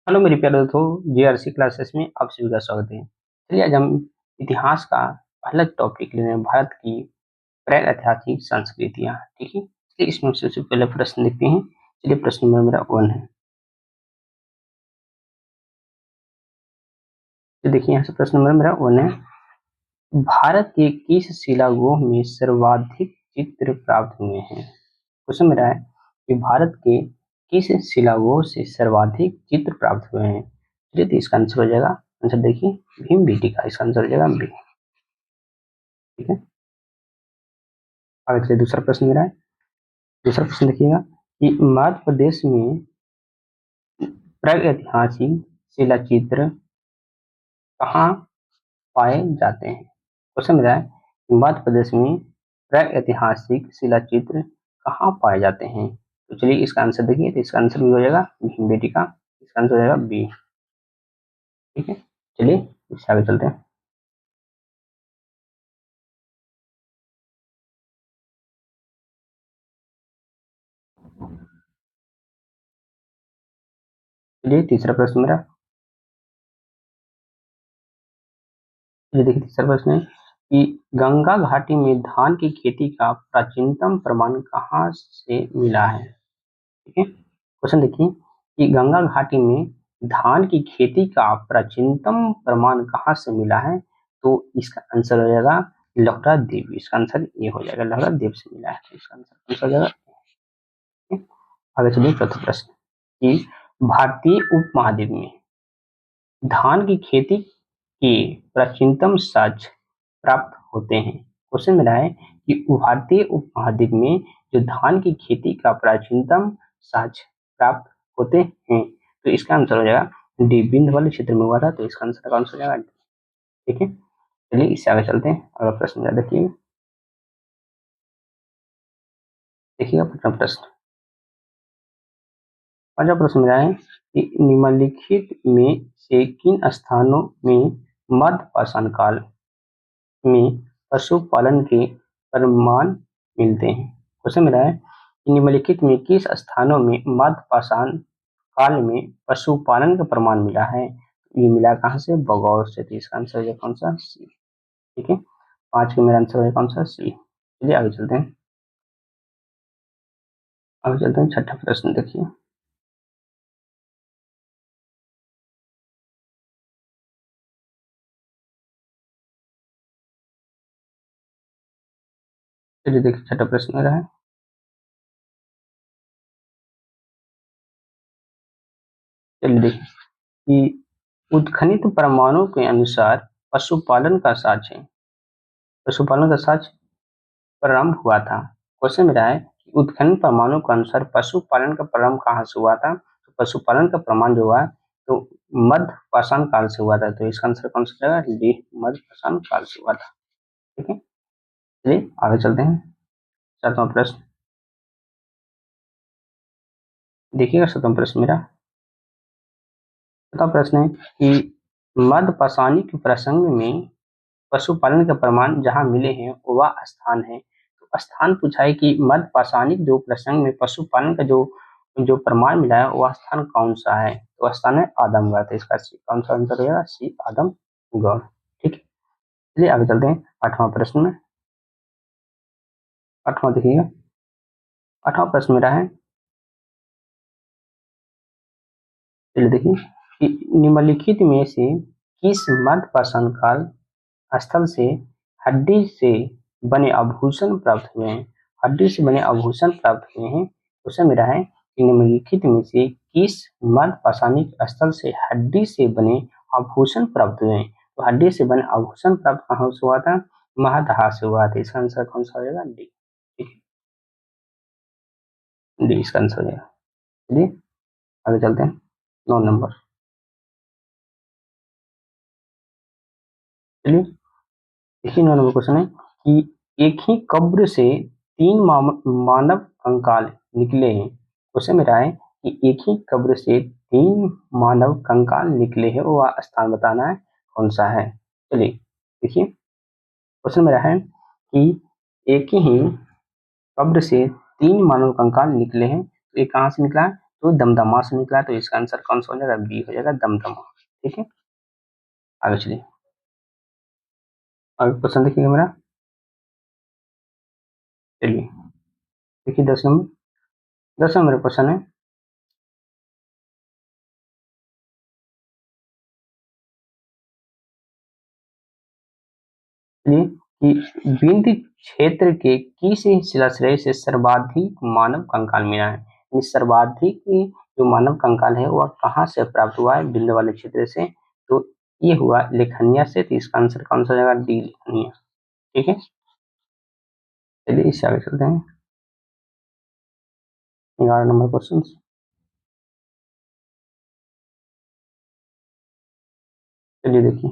Hello मेरे प्यारे दोस्तों, जीआरसी क्लासेस में आप सभी का स्वागत है। चलिए आज हम इतिहास का पहला टॉपिक ले रहे हैं, भारत की प्रागैतिहासिक संस्कृतियां। ठीक है, चलिए इसमें सबसे पहले प्रश्न देखते हैं। चलिए प्रश्न नंबर मेरा 1 है। तो देखिए यहाँ से प्रश्न नंबर मेरा 1 है। भारत के किस शिलागोह में सर्वाधिक चित्र प्राप्त हुए हैं? क्वेश्चन मेरा है कि भारत के किस शिलागोह से सर्वाधिक चित्र प्राप्त हुए हैं? चलिए तो इसका आंसर हो जाएगा, आंसर देखिए भीमबेटका, इसका आंसर हो जाएगा बी। ठीक है, आगे चलिए दूसरा प्रश्न मेरा है। दूसरा प्रश्न देखिएगा कि मध्य प्रदेश में प्रागैतिहासिक शिलाचित्र कहाँ पाए जाते हैं? क्वेश्चन मेरा है कि मध्य प्रदेश में प्रागैतिहासिक शिलाचित्र कहाँ पाए जाते हैं? तो चलिए इसका आंसर देखिए, तो इसका आंसर भी हो जाएगा भीमबेटका, इसका आंसर हो जाएगा बी। ठीक है, चलिए इससे आगे चलते हैं। चलिए तीसरा प्रश्न मेरा, ये देखिए तीसरा प्रश्न है कि गंगा घाटी में धान की खेती का प्राचीनतम प्रमाण कहाँ से मिला है? ठीक है, क्वेश्चन देखिए कि गंगा घाटी में धान की खेती का प्राचीनतम प्रमाण कहाँ से मिला है? तो इसका आंसर हो जाएगा लौहरा देव, इसका आंसर ये हो जाएगा लौहरा देव से मिला है, इसका आंसर हो जाएगा। ठीक है? आगे चलिए चौथा प्रश्न कि भारतीय उपमहाद्वीप में धान की खेती के प्राचीनतम साक्ष्य प्राप्त होते हैं। क्वेश्चन मेरा है कि भारतीय उपमहाद्वीप में जो धान की खेती का प्राचीनतम साक्ष्य प्राप्त होते हैं, तो इसका आंसर हो जाएगा डी, विंध्य वाले क्षेत्र में हुआ था, तो इसका आंसर कौन सा हो जाएगा? ठीक है, चलिए इससे आगे चलते हैं। अगला प्रश्न मेरा देखिए, देखिएगा पांचवा प्रश्न। पांचवा प्रश्न मेरा है कि निम्नलिखित में से किन स्थानों में मध्य पाषाण काल में पशुपालन के प्रमाण मिलते हैं? क्वेश्चन मेरा है कि निम्नलिखित में किस स्थानों में मध्य पाषाण काल में पशुपालन का प्रमाण मिला है? ये मिला कहाँ से? बगौर से, तो इसका आंसर है कौन सा? सी। ठीक है, 5 का मेरा आंसर है कौन सा? सी। चलिए आगे चलते हैं। आगे चलते हैं, छठा प्रश्न देखिए। चलिए देखिए छठा प्रश्न मेरा है। चलिए देखिए कि उत्खनित प्रमाणों के अनुसार पशुपालन का साक्ष्य प्रारंभ हुआ था। क्वेश्चन मेरा है कि उत्खनन प्रमाणों के अनुसार पशुपालन का प्रारंभ कहाँ से हुआ था? तो पशुपालन का प्रमाण जो हुआ तो मध्य पाषाण काल से हुआ था, तो इसका आंसर कौन सा जाएगा? डी, मध्य पाषाण काल से हुआ था। ठीक है, चलिए आगे चलते हैं। सातवां प्रश्न देखिएगा, सातवां प्रश्न मेरा। सातवां प्रश्न है कि मध्य पाषाणिक प्रसंग में पशुपालन के प्रमाण जहाँ मिले हैं वह स्थान है। तो स्थान पूछा है कि मध्य पाषाणिक जो प्रसंग में पशुपालन का जो जो प्रमाण मिला है वह स्थान कौन सा है? तो स्थान है आदमगढ़, तो इसका कौन सा आंसर रहेगा? सी, आदमगढ़। ठीक है, चलिए आगे चलते हैं आठवां प्रश्न में। आठवां देखिएगा, आठवां प्रश्न मेरा है, चलिए देखिए कि निम्नलिखित में से किस मध्य पाषाण काल स्थल से हड्डी से बने आभूषण प्राप्त हुए हैं? हड्डी से बने आभूषण प्राप्त हुए हैं। क्वेश्चन मेरा है कि निम्नलिखित में से किस मध्य पाषाणिक स्थल से हड्डी से बने आभूषण प्राप्त हुए हैं? तो हड्डी से बने आभूषण प्राप्त कहाँ से हुआ था? महादहा से हुआ था, इसका आंसर कौन सा हो जाएगा? डी। ठीक है, डी इसका आंसर हो जाएगा। चलिए आगे चलते हैं। 9 नंबर, चलिए देखिए 9 नंबर क्वेश्चन है कि एक ही कब्र से 3 मानव कंकाल निकले हैं। क्वेश्चन मेरा है कि एक ही कब्र से 3 मानव कंकाल निकले हैं, वो स्थान बताना है कौन सा है? चलिए देखिए, क्वेश्चन मेरा है कि एक ही कब्र से 3 मानव कंकाल निकले हैं, तो ये कहाँ से निकला है? तो दमदमा से निकला, तो इसका आंसर कौन सा हो जाएगा, बी हो जाएगा, दमदमा। ठीक है, आगे चलिए, आगे क्वेश्चन देखिएगा मेरा। चलिए देखिए 10 नंबर क्वेश्चन है कि विंध्य क्षेत्र के किस शिलाश्रय से सर्वाधिक मानव कंकाल मिला है। सर्वाधिक जो मानव कंकाल है वह कहाँ से प्राप्त हुआ है, विंध्य वाले क्षेत्र से। तो ये हुआ लेखनिया से, तो इसका आंसर कौन सा जाएगा, डी लेखनिया। ठीक है, चलिए इससे आगे चलते हैं, 11 नंबर क्वेश्चन। चलिए देखिए,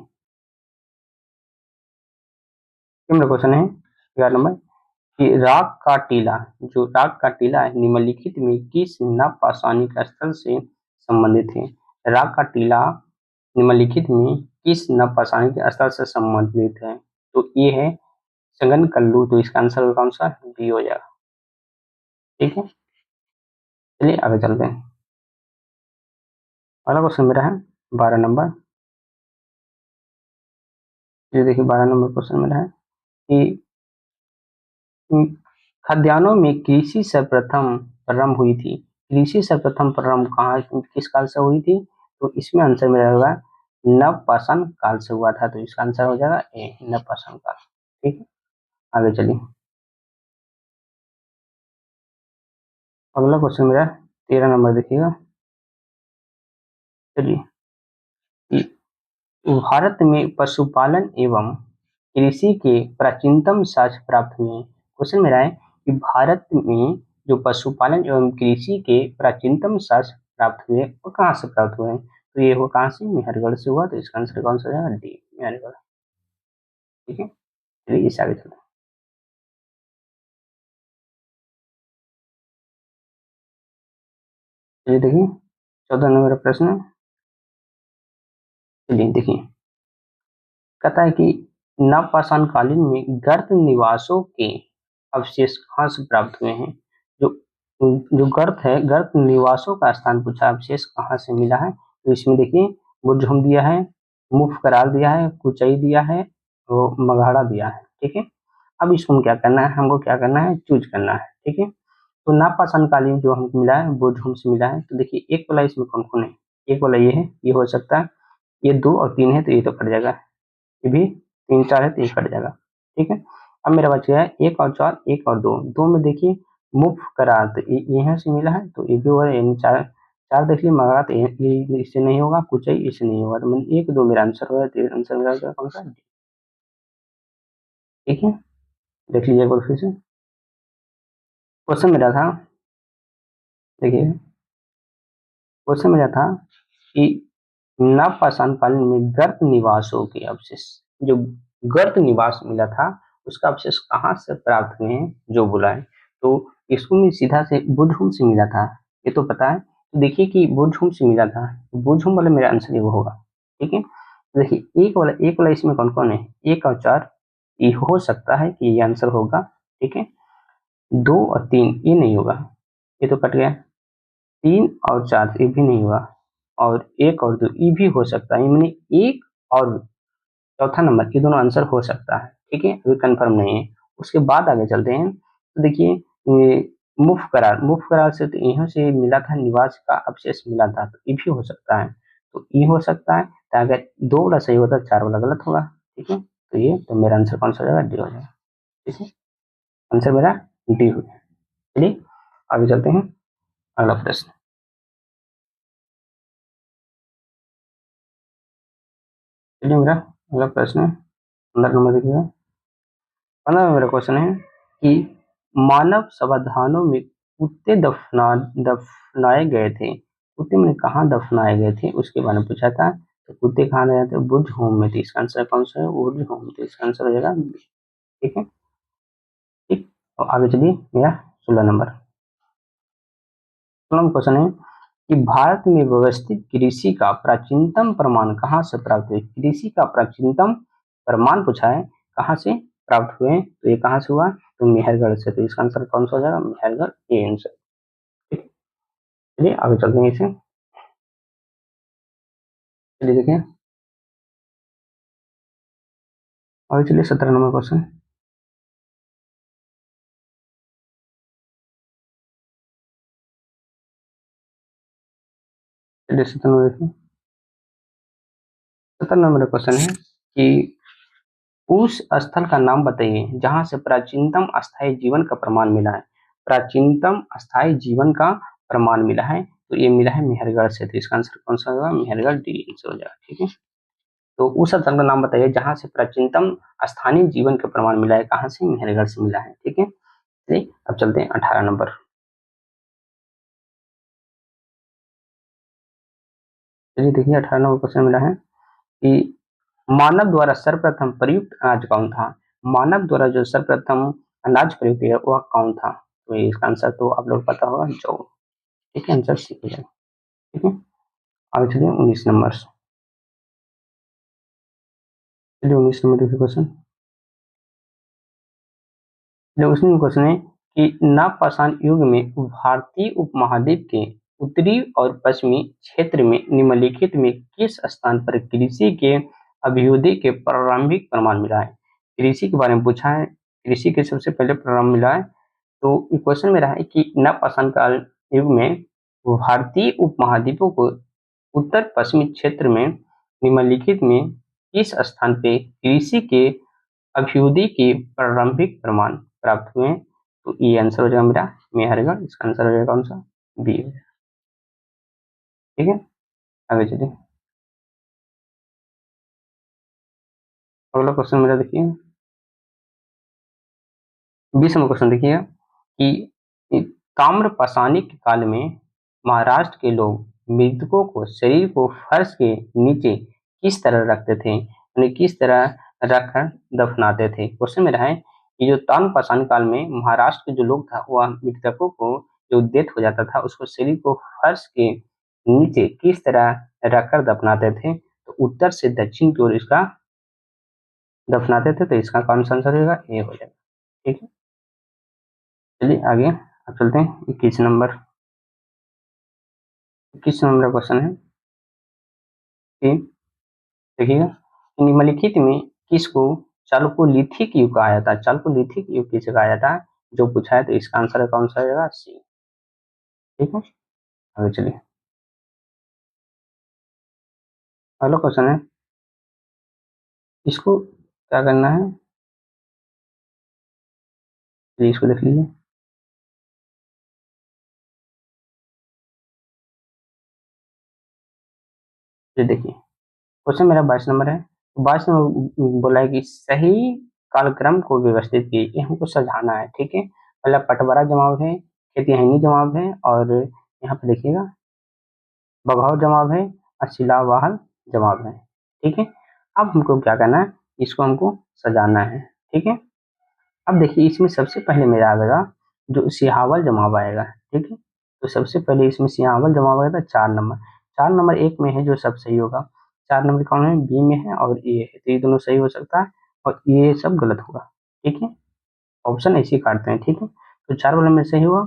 क्वेश्चन है 11 नंबर कि राग का टीला, जो राग का टीला है, निम्नलिखित में किस नवपाषाणिक स्थल से संबंधित है। राग का टीला निम्नलिखित में किस नवपाषाणिक स्थल से संबंधित है। तो ये है संगनकल्लू, तो इसका आंसर कौन सा, बी हो जाएगा। ठीक है, चलिए आगे चलते हैं। अगला क्वेश्चन मेरा है 12 नंबर। ये देखिए 12 नंबर क्वेश्चन मेरा है कि खाद्यान्नों में कृषि सर्वप्रथम प्रारंभ हुई थी। कृषि सर्वप्रथम प्रारंभ कहाँ, किस काल से हुई थी। तो इसमें आंसर मेरा होगा नवपाषाण काल से हुआ था, तो इसका आंसर हो जाएगा ए, नवपाषाण काल। ठीक है, आगे चलिए, अगला क्वेश्चन मेरा 13 नंबर देखिएगा। चलिए, भारत में पशुपालन एवं कृषि के प्राचीनतम साक्ष्य प्राप्त हुए हैं। क्वेश्चन मेरा है कि भारत में जो पशुपालन एवं कृषि के प्राचीनतम साक्ष्य प्राप्त हुए वो कहाँ से प्राप्त हुए हैं। तो ये हुआ कहाँ से, मेहरगढ़ से हुआ, तो इसका आंसर कौन सा है, डी, मेहरगढ़। ठीक है, चलिए इससे आगे चलते हैं। चलिए देखिए 14 नंबर प्रश्न है। चलिए देखिए, कहता है कि नवपाषाण कालीन में गर्त निवासों के अवशेष कहाँ से प्राप्त हुए हैं। जो जो गर्त है, गर्त निवासों का स्थान पूछा, अवशेष कहाँ से मिला है। तो इसमें देखिए बुझुम दिया है, मुफ करार दिया है, कुचई दिया है, तो मघाड़ा दिया है। ठीक है, अब इसको क्या करना है, हमको क्या करना है, चूज करना है। ठीक है, तो नवपाषाण कालीन जो हमको मिला है वो झुम से मिला है। तो देखिए एक वाला इसमें कौन कौन है, एक वाला ये है, ये हो सकता है, ये 2 और 3 है, तो ये तो कट जाएगा, ये भी 3 4 है, तो ये कट जाएगा। ठीक है, अब मेरा बच गया है 1 और 4, 1 और 2। 2 में देखिए मुफ करार, तो यहाँ से मिला है, तो ये भी होगा, यानी 4 देख लीजिए, मगरा तो ये इससे नहीं होगा, कुचई इससे नहीं होगा, तो मैंने 1 2 मेरा आंसर होगा, तो आंसर मेरा क्या, कौन सा। ठीक है, देख लीजिए एक बार फिर से, क्वेश्चन मेरा था, देखिए क्वेश्चन मेरा था कि नवपाषाण कालीन में गर्त निवासों के अवशेष, जो गर्त निवास मिला था उसका अवशेष कहाँ से प्राप्त हुए हैं, जो बोला है। तो इसको में सीधा से बुझुम से मिला था, ये तो पता है। तो देखिए कि बुझुम से मिला था, बुझुम वाला मेरा आंसर ये वो होगा। ठीक है, तो देखिए एक वाला इसमें कौन कौन है, 1 और 4, ये हो सकता है कि ये आंसर होगा। ठीक है, 2 और 3 ये नहीं होगा, ये तो कट गया। 3 और 4 ये भी नहीं हुआ, और 1 और 2 ये भी हो सकता है, यानी एक और चौथा नंबर ये दोनों आंसर हो सकता है। ठीक है, अभी कंफर्म नहीं है। उसके बाद आगे चलते हैं, तो देखिए मुफ्त करार से, तो यहाँ से मिला था, निवास का अवशेष मिला था, तो ये भी हो सकता है, तो ये हो सकता है। तो अगर 2 वाला सही होता है, 4 वाला गलत होगा। ठीक है, तो ये तो मेरा आंसर कौन सा हो जाएगा, डी हो जाएगा। ठीक है, आंसर मेरा डी हो जाएगा। चलिए आगे चलते हैं, अगला प्रश्न। चलिए मेरा अगला प्रश्न है 15 नंबर देखिएगा। 15 मेरा क्वेश्चन है कि मानव समाधानों में कुत्ते दफनाए गए थे, कुत्ते में कहाँ दफनाए गए थे उसके बारे में पूछा था। तो कुत्ते कहाँ गए थे, बुर्ज होम में थे, इसका आंसर कौन सा है, बुर्ज होम, तो इसका आंसर हो जाएगा बी। ठीक है, ठीक, और आगे चलिए मेरा 16 नंबर। 16 क्वेश्चन है कि भारत में व्यवस्थित कृषि का प्राचीनतम प्रमाण कहाँ से प्राप्त हुए। कृषि का प्राचीनतम प्रमाण पूछा है, कहाँ से प्राप्त हुए, तो ये कहाँ से हुआ, तो मेहरगढ़ से, तो इसका आंसर कौन सा हो जाएगा, मेहरगढ़, ये आंसर। चलिए आगे चलते हैं इसे। चलिए देखिए आगे चलिए 17 नंबर क्वेश्चन। चलिए 17 नंबर देखिए। 17 नंबर क्वेश्चन है कि उस स्थल का नाम बताइए जहां से प्राचीनतम अस्थायी जीवन का प्रमाण मिला है। प्राचीनतम अस्थायी जीवन का प्रमाण मिला है, तो ये मिला है मेहरगढ़ से। तो इसका आंसर कौन सा होगा? मेहरगढ़, डी आंसर हो जाएगा। ठीक है, तो उस स्थल का नाम बताइए जहां से प्राचीनतम स्थानीय जीवन का प्रमाण मिला है। कहाँ से? मेहरगढ़ से मिला है। ठीक है, चलिए अब चलते हैं 18 नंबर। चलिए देखिए 18 नंबर क्वेश्चन मिला है कि मानव द्वारा सर्वप्रथम प्रयुक्त अनाज कौन था? मानव द्वारा जो सर्वप्रथम अनाज प्रयुक्त किया वह कौन था? तो इसका आंसर तो आप लोग पता होगा, जौ। ठीक है, आंसर सी हो जाएगा। ठीक है, आगे चलिए 19 नंबर। चलिए 19 नंबर देखिए क्वेश्चन। चलिए उसमें क्वेश्चन है कि नवपाषाण युग में भारतीय उपमहाद्वीप के उत्तरी और पश्चिमी क्षेत्र में निम्नलिखित में किस स्थान पर कृषि के अभ्युदय के प्रारंभिक प्रमाण मिला है? कृषि के बारे में पूछा है, कृषि के सबसे पहले प्रमाण मिला है। तो क्वेश्चन में रहा है कि नवपाषाण काल युग में भारतीय उपमहाद्वीपों को उत्तर पश्चिमी क्षेत्र में निम्नलिखित में किस स्थान पे कृषि के अभ्युदय के प्रारंभिक प्रमाण प्राप्त हुए? तो ये आंसर हो जाएगा मेरा मेहरगढ़। इसका आंसर हो जाएगा कौन सा? बी। ठीक है, आगे चलिए। अगला क्वेश्चन मेरा देखिए 20 नंबर क्वेश्चन देखिए कि ताम्रपाषाणिक काल में महाराष्ट्र के लोग मृतकों को शरीर को फर्श के नीचे किस तरह रखते थे, यानी किस तरह रखकर दफनाते थे? क्वेश्चन मेरा है कि जो ताम्रपाषाण काल में महाराष्ट्र के जो लोग था वह मृतकों को जो डेथ हो जाता था उसको शरीर को फर्श के नीचे किस तरह रखकर दफनाते थे? तो उत्तर से दक्षिण की ओर इसका दफनाते थे। तो इसका कौन सा आंसर होगा? ए हो जाएगा। ठीक है, चलिए आगे अब चलते हैं 21 नंबर। 21 नंबर क्वेश्चन है कि देखिएगा निम्नलिखित में किसको चालुकोलिथिक युग कहा जाता है? चालुकोलिथिक युग किसे कहा जाता है जो पूछा है? तो इसका आंसर कौन सा रहेगा? सी। ठीक है, आगे चलिए। अगला क्वेश्चन है, इसको क्या करना है? चलिए इसको देख लीजिए। ये देखिए क्वेश्चन मेरा 22 नंबर है। 22 नंबर बोला है कि सही कालक्रम को व्यवस्थित कीजिए, ये हमको समझाना है। ठीक है, पहला पटवारा जमाव है, खेतिहनी जमाव है, और यहाँ पे देखिएगा बघौर जमाव है और शिलावाहन जमाव है। ठीक है, अब हमको क्या करना है? इसको हमको सजाना है। ठीक है, अब देखिए इसमें सबसे पहले मेरा आएगा जो सिहावल जमाव आएगा। ठीक है, तो सबसे पहले इसमें सिहावल जमाव आएगा 4 नंबर। 4 नंबर एक में है जो सब सही होगा। 4 नंबर कौन है? बी में है और ए है, तो ये दोनों सही हो सकता है और ये सब गलत होगा। ठीक है, ऑप्शन ऐसे ही काटते हैं। ठीक है, तो 4 वाले में सही हुआ।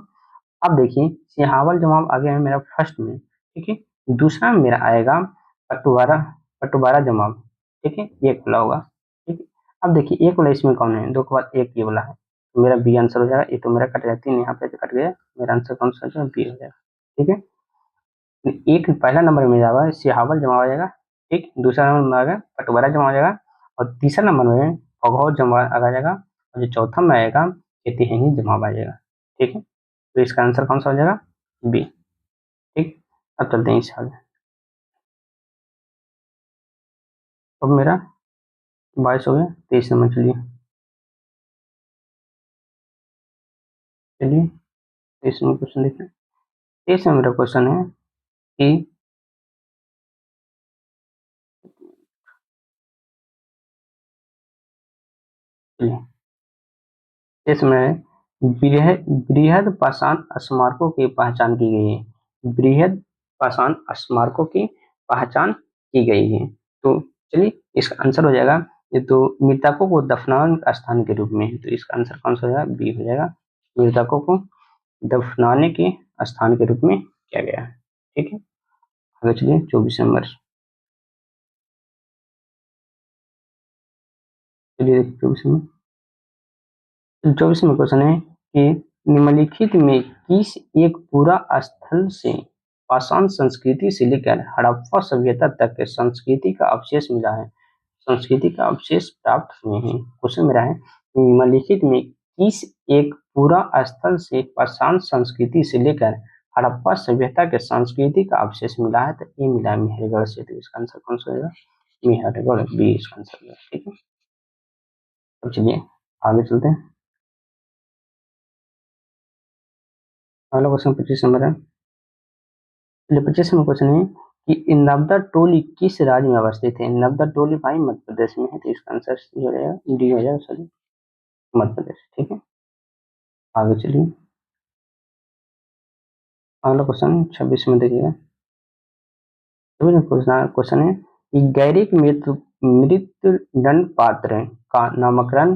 अब देखिए सिहावल जवाब आ गया है मेरा फर्स्ट में। ठीक है, दूसरा में मेरा आएगा पटवारा, पटवारा जवाब। ठीक है, एक वाला होगा। ठीक है, अब देखिए एक वाला इसमें कौन है? दो के बाद एक ये वाला है, तो मेरा बी आंसर हो जाएगा। ये तो मेरा कट गया, 3 यहाँ पे कट गया, मेरा आंसर कौन सा है? बी हो जाएगा। ठीक है, एक पहला नंबर में जाएगा सिहावल जमा हो जाएगा। ठीक, दूसरा नंबर में आएगा पटवारा जमा हो जाएगा और तीसरा नंबर में अघौर जमा आ जाएगा और जो चौथा में आएगा खेतिहनी जमा आ जाएगा। ठीक है, तो इसका आंसर कौन सा हो जाएगा? बी। ठीक, अब चलते हैं इस आगे। अब मेरा 22 हो गया, 23 नंबर। चलिए चलिए 23 नंबर क्वेश्चन देखते हैं। 23 नंबर क्वेश्चन है कि चलिए इसमें बृहद बृहद पाषाण स्मारकों की पहचान की गई है। बृहद पाषाण स्मारकों की पहचान की गई है। तो चलिए इसका आंसर हो जाएगा, ये तो मृतकों को दफनाने का स्थान के रूप में है। तो इसका आंसर कौन सा हो जाएगा? बी हो जाएगा, मृतकों को दफनाने के स्थान के रूप में किया गया है। ठीक है, आगे चलिए 24 नंबर। चलिए 24 में क्वेश्चन है कि निम्नलिखित में किस एक पूरा स्थल से पाषाण संस्कृति से लेकर हड़प्पा सभ्यता तक के संस्कृति का अवशेष मिला है, संस्कृति का अवशेष प्राप्त हुए हैं। क्वेश्चन मेरा है निम्नलिखित में किस एक पूरा स्थल से पाषाण संस्कृति से लेकर हड़प्पा सभ्यता के संस्कृति का अवशेष मिला है, तो ये मिला है मेहरगढ़ से। तो इसका आंसर कौन सा होगा? मेहरगढ़, बी इसका आंसर होगा। ठीक है, अब चलिए आगे चलते हैं। अगला क्वेश्चन 25 नंबर है। 25वां क्वेश्चन है कि नवदा टोली किस राज्य में अवस्थित है? नवदा टोली भाई मध्य प्रदेश में है, तो इसका आंसर सी हो जाएगा, डी हो जाएगा, सॉरी, मध्य प्रदेश। ठीक है, आगे चलिए। अगला क्वेश्चन 26 में देखिएगा। क्वेश्चन है कि गैरिक मृत्युदंड पात्र का नामकरण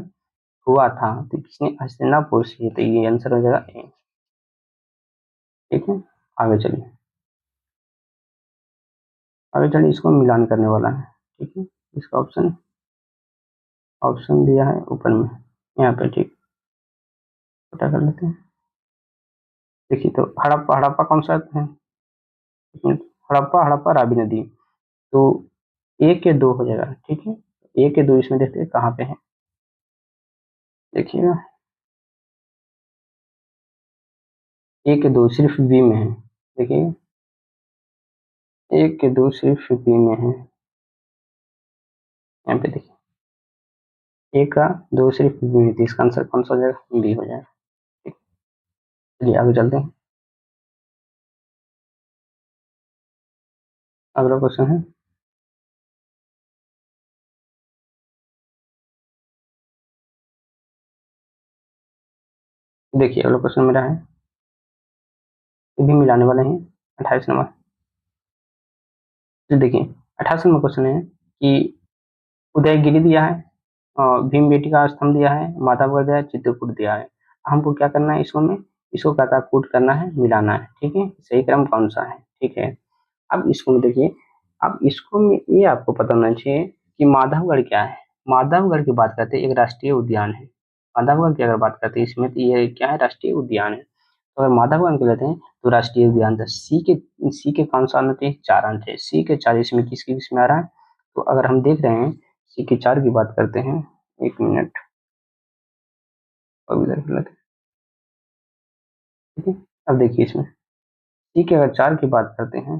हुआ था, तो किसने? हस्तिनापुर से। तो ये आंसर हो जाएगा ए। ठीक है, आगे चलिए। आगे चलिए, इसको मिलान करने वाला है। ठीक है, इसका ऑप्शन ऑप्शन दिया है ऊपर में यहाँ पे। ठीक, पता कर लेते हैं। देखिए, तो हड़प्पा, हड़प्पा कौन सा है? हड़प्पा, हड़प्पा रावी नदी, तो एक के दो हो जाएगा। ठीक है, एक के दो इसमें देखते हैं कहाँ पे है। देखिएगा, एक के दो सिर्फ बी में है। देखिए, एक के दो सिर्फ बी में है। यहाँ पे देखिए, एक का दो सिर्फ बी में, तो इसका आंसर कौन सा हो जाएगा? बी हो जाएगा। ठीक, चलिए आगे चलते हैं। अगला क्वेश्चन है, देखिए अगला क्वेश्चन मेरा है, ये भी मिलाने वाले हैं। 28 नंबर। तो देखिए 28 नंबर क्वेश्चन है कि उदयगिरी दिया है, भीम बेटी का स्तंभ दिया है, माधवगढ़ दिया है, चित्रकूट दिया है। हमको क्या करना है इसको में? इसको क्या कूट करना है, मिलाना है। ठीक है, सही क्रम कौन सा है? ठीक है, अब इसको में देखिए, अब इसको में ये आपको पता होना चाहिए कि माधवगढ़ क्या है। माधवगढ़ की बात करते हैं, एक राष्ट्रीय उद्यान है। माधवगढ़ की अगर बात करते हैं इसमें, तो ये क्या है? राष्ट्रीय उद्यान है। तो अगर माधवगढ़ को लेते हैं तो राष्ट्रीय उद्यान था। सी के कौन सा अंक थे? 4 अंक थे। सी के 4 इसमें किसकी किस में आ रहा है? तो अगर हम देख रहे हैं सी के 4 की बात करते हैं, 1 मिनट और इधर कर लेते हैं। ठीक है, अब देखिए इसमें सी के अगर 4 की बात करते हैं,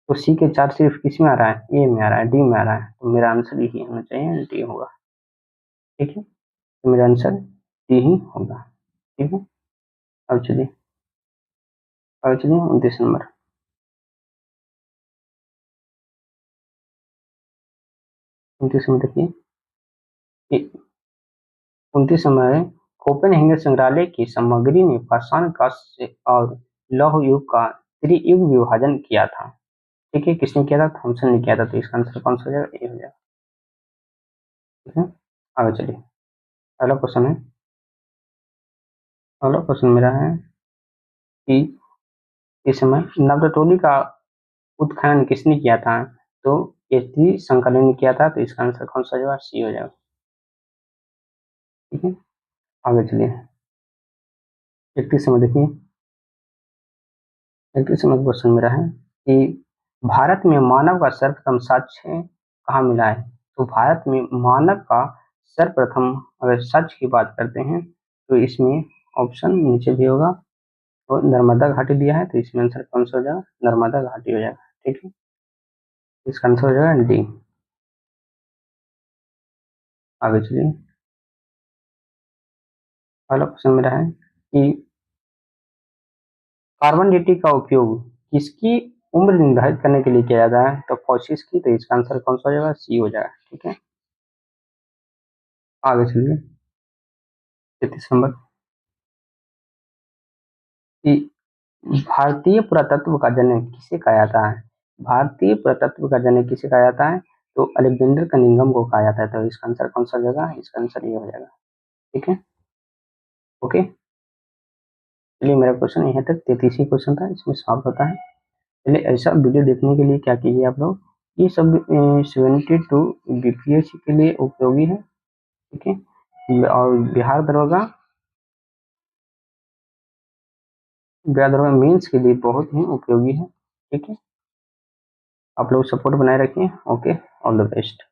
तो सी के 4 सिर्फ किस में आ रहा है? ए में आ रहा है, डी में आ रहा है। तो मेरा आंसर यही होना चाहिए, डी होगा। ठीक है, तो मेरा आंसर डी ही होगा। ठीक है, अब चलिए, अब चलिए 29 नंबर। 29 नंबर देखिए, 29 नंबर है, कोपेनहेगन संग्रहालय की सामग्री ने पाषाण कांस्य और लौह युग का त्रियुग विभाजन किया था। ठीक है, किसने किया था? थॉमसन ने किया था। तो इसका आंसर कौन सा हो जाएगा? ए हो जाएगा। ठीक है, आगे चलिए। अगला क्वेश्चन है, अगला क्वेश्चन मेरा है कि इस समय नवरटोली का उत्खनन किसने किया था? तो एच.डी. संकलन ने किया था। तो इसका आंसर कौन सा हो जाएगा? सी हो जाएगा। ठीक है, आगे चलिए। 31 में देखिए, 31 क्वेश्चन मेरा है कि भारत में मानव का सर्वप्रथम साक्ष्य कहाँ मिला है? तो भारत में मानव का सर्वप्रथम अगर साक्ष्य की बात करते हैं, तो इसमें ऑप्शन नीचे भी होगा, तो नर्मदा घाटी दिया है। तो इसमें आंसर कौन सा हो जाएगा? नर्मदा घाटी हो जाएगा। ठीक है, इसका आंसर हो जाएगा डी। आगे चलिए, अगला क्वेश्चन मेरा है कि कार्बन डेटिंग का उपयोग किसकी उम्र निर्धारित करने के लिए किया जाता है? तो कोशिश की। तो इसका आंसर कौन सा हो जाएगा? सी हो जाएगा। ठीक है, आगे चलिए। 33 नंबर कि भारतीय पुरातत्व का जनक किसे कहा जाता है? भारतीय पुरातत्व का जनक किसे कहा जाता है? तो अलेक्जेंडर कनिंघम को कहा जाता है। तो इसका आंसर कौन सा हो जाएगा? इसका आंसर ये हो जाएगा। ठीक है, ओके। चलिए मेरा क्वेश्चन यहाँ तक 33 क्वेश्चन था, इसमें समाप्त होता है। चलिए ऐसा वीडियो देखने के लिए क्या कीजिए आप लोग, ये सब 72 बीपीएससी के लिए उपयोगी है, ठीक है, और बिहार दरोगा मेंस के लिए बहुत ही उपयोगी है, ठीक है। आप लोग सपोर्ट बनाए रखिए। Okay, all the best.